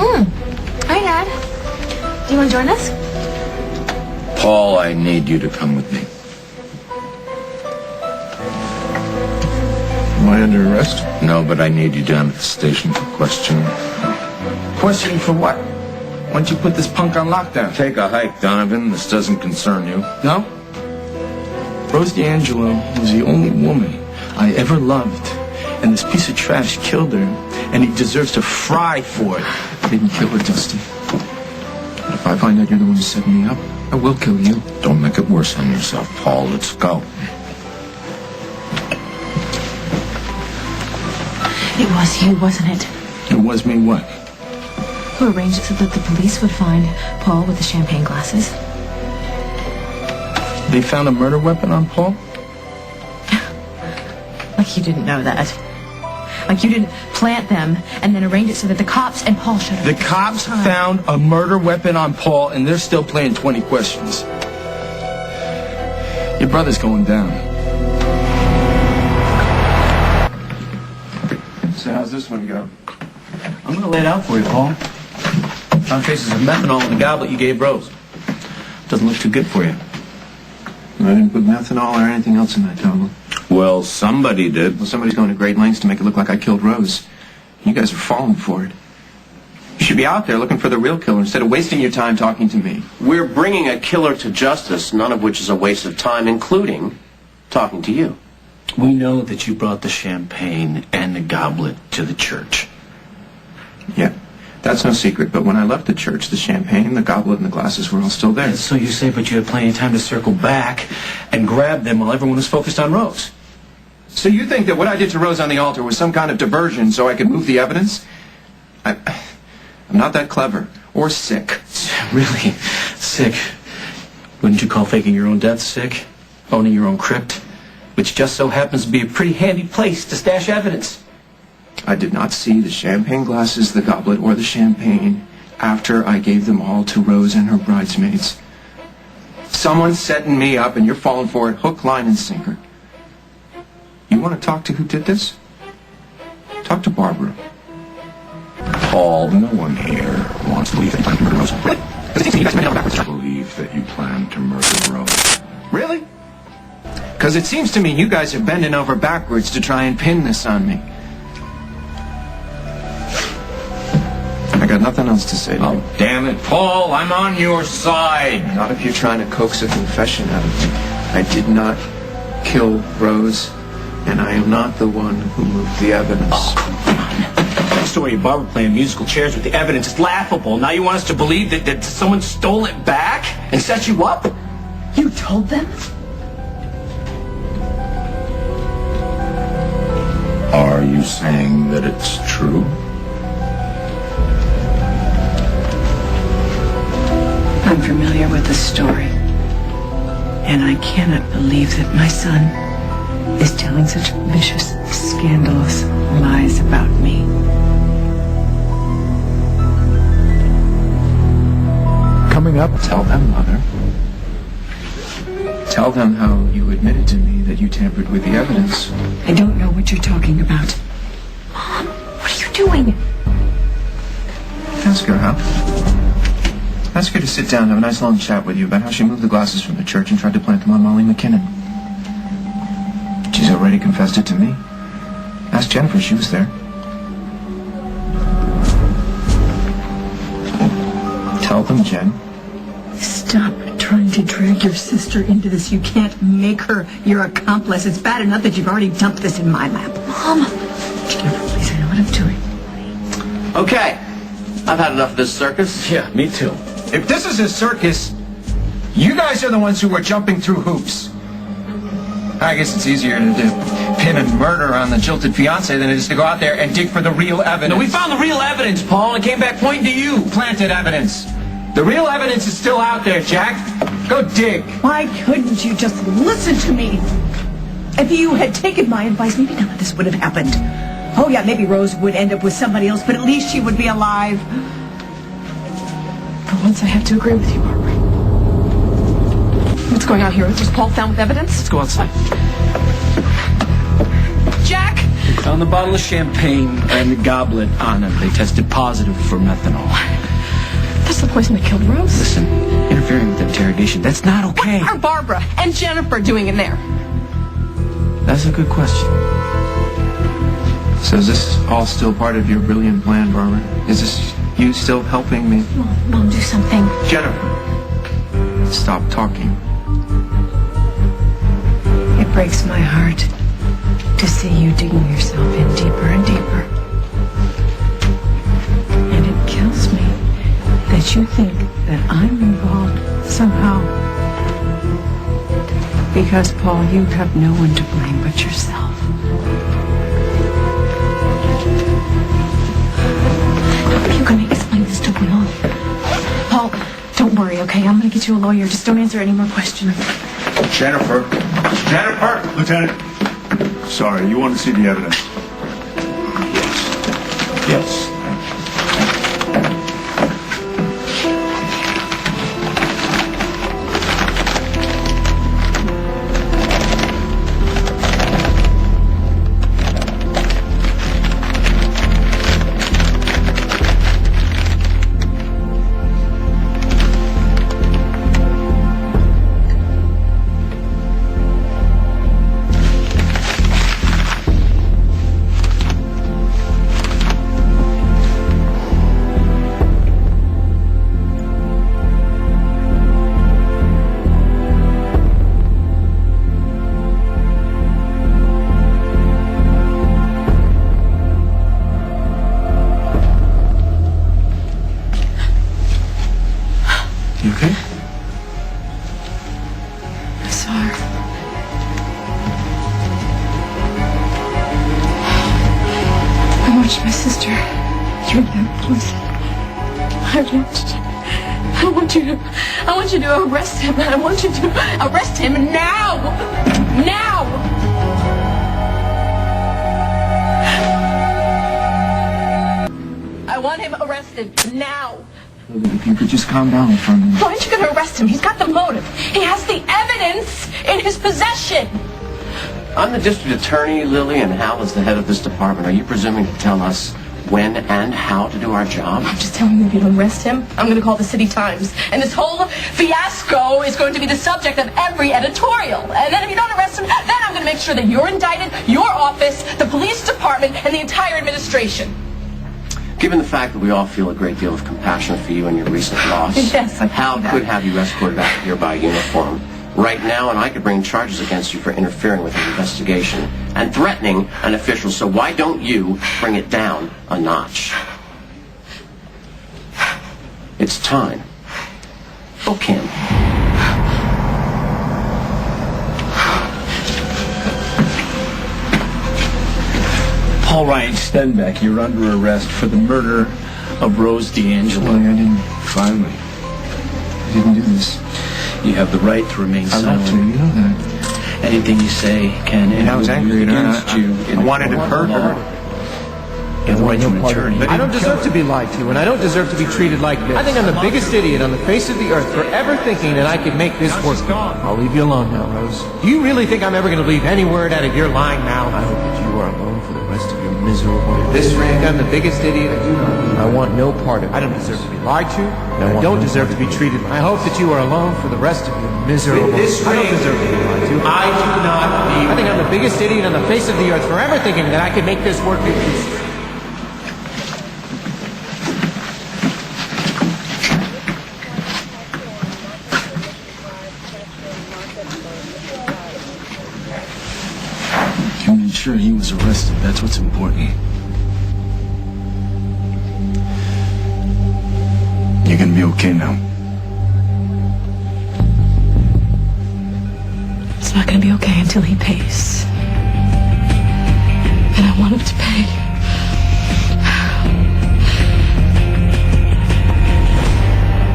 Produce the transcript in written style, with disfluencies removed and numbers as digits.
Hi, Dad. Do you want to join us? Paul, I need you to come with me. Am I under arrest? No, but I need you down at the station for questioning. Questioning for what? Why don't you put this punk on lockdown? Take a hike, Donovan. This doesn't concern you. No? Rose D'Angelo was the only woman I ever loved. And this piece of trash killed her. And he deserves to fry for it. I didn't kill her, Dusty. But if I find out you're the one who set me up, I will kill you. Don't make it worse on yourself, Paul. Let's go. It was you, wasn't it? It was me what? Who arranged it so that the police would find Paul with the champagne glasses? They found a murder weapon on Paul? Like you didn't know that. Like you didn't plant them and then arrange it so that the cops and Paul should have... The cops found a murder weapon on Paul, and they're still playing 20 questions. Your brother's going down. So how's this one go? I'm going to lay it out for you, Paul. Found traces of methanol in the goblet you gave Rose. Doesn't look too good for you. I didn't put methanol or anything else in that goblet. Well, somebody did. Well, somebody's going to great lengths to make it look like I killed Rose. You guys are falling for it. You should be out there looking for the real killer instead of wasting your time talking to me. We're bringing a killer to justice, none of which is a waste of time, including talking to you. We know that you brought the champagne and the goblet to the church. Yeah, that's no secret. But when I left the church, the champagne, the goblet, and the glasses were all still there. And so you say, but you had plenty of time to circle back and grab them while everyone was focused on Rose. So you think that what I did to Rose on the altar was some kind of diversion so I could move the evidence? I'm not that clever. Or sick. Really? Sick? Wouldn't you call faking your own death sick? Owning your own crypt? Which just so happens to be a pretty handy place to stash evidence. I did not see the champagne glasses, the goblet, or the champagne after I gave them all to Rose and her bridesmaids. Someone's setting me up and you're falling for it hook, line, and sinker. You want to talk to who did this? Talk to Barbara. Paul, no one here wants to believe that you plan to murder Rose. Believe that you plan to murder Rose. Really? Because it seems to me you guys are bending over backwards to try and pin this on me. I got nothing else to say to you. Oh, damn it, Paul, I'm on your side. Not if you're trying to coax a confession out of me. I did not kill Rose, and I am not the one who moved the evidence. Oh, come on. That story of Barbara playing musical chairs with the evidence is laughable. Now you want us to believe that someone stole it back and set you up? You told them? Are you saying that it's true? I'm familiar with the story, and I cannot believe that my son is telling such vicious, scandalous lies about me. Coming up, tell them, Mother. Tell them how you admitted to me that you tampered with the evidence. I don't know what you're talking about. Mom, what are you doing? Ask her, huh? Ask her to sit down and have a nice long chat with you about how she moved the glasses from the church and tried to plant them on Molly McKinnon. She's already confessed it to me. Ask Jennifer, she was there. Tell them, Jen. Stop trying to drag your sister into this. You can't make her your accomplice. It's bad enough that you've already dumped this in my lap. Mom! Jennifer, please, I know what I'm doing. Okay, I've had enough of this circus. Yeah, me too. If this is a circus, you guys are the ones who are jumping through hoops. I guess it's easier to pin a murder on the jilted fiancé than it is to go out there and dig for the real evidence. No, we found the real evidence, Paul, and it came back pointing to you. Planted evidence. The real evidence is still out there, Jack. Go dig. Why couldn't you just listen to me? If you had taken my advice, maybe none of this would have happened. Oh, yeah, maybe Rose would end up with somebody else, but at least she would be alive. For once, I have to agree with you, Barbara. What's going on here? Was Paul found with evidence? Let's go outside. Jack! found the bottle of champagne and the goblet on him. They tested positive for methanol. That's the poison that killed Rose. Listen, interfering with interrogation, that's not okay. What are Barbara and Jennifer doing in there? That's a good question. So is this all still part of your brilliant plan, Barbara? Is this you still helping me? Mom, do something. Jennifer, stop talking. It breaks my heart to see you digging yourself in deeper and deeper. And it kills me that you think that I'm involved somehow. Because, Paul, you have no one to blame but yourself. How are you going to explain this to Will? Paul, don't worry, okay? I'm going to get you a lawyer. Just don't answer any more questions. Jennifer. Jennifer! Lieutenant, sorry, you want to see the evidence? Yes. You okay? I saw her. I watched my sister drink that poison. I want you to arrest him. I want you to arrest him now! Now! I want him arrested now! If you could just calm down for a minute. Why aren't you going to arrest him? He's got the motive. He has the evidence in his possession. I'm the district attorney, Lily, and Hal is the head of this department. Are you presuming to tell us when and how to do our job? I'm just telling you, if you don't arrest him, I'm going to call the City Times. And this whole fiasco is going to be the subject of every editorial. And then if you don't arrest him, then I'm going to make sure that you're indicted, your office, the police department, and the entire administration. Given the fact that we all feel a great deal of compassion for you and your recent loss, Yes, I Hal see that. could have you escorted out here by uniform right now, and I could bring charges against you for interfering with an investigation and threatening an official. So why don't you bring it down a notch? It's time. Book him. Paul Ryan Stenbeck, you're under arrest for the murder of Rose D'Angelo. Well, I didn't. Finally. I didn't do this. You have the right to remain I love silent. to, you know that. Anything you say can And I was and will angry be at her. against you. in I wanted the to court hurt of her. law. You have the right to an attorney. I don't deserve to be lied to, and I don't deserve to be treated like this. I think I'm the biggest idiot on the face of the earth for ever thinking that I could make this work. I'll leave you alone now, Rose. Do you really think I'm ever going to believe any word out of your lying mouth? I hope that you are alone for the rest of your miserable life. This ring, I'm the biggest idiot I do know. I want no part of it. I don't deserve to be lied to, and I don't deserve to be treated. I hope that you are alone for the rest of your miserable life. This ring, I don't deserve to be lied to. I do not believe. I think I'm the biggest idiot on the face of the earth for ever thinking that I could make this work. You made sure he was arrested. That's what's important. You're gonna be okay now. It's not going to be okay until he pays. And I want him to pay.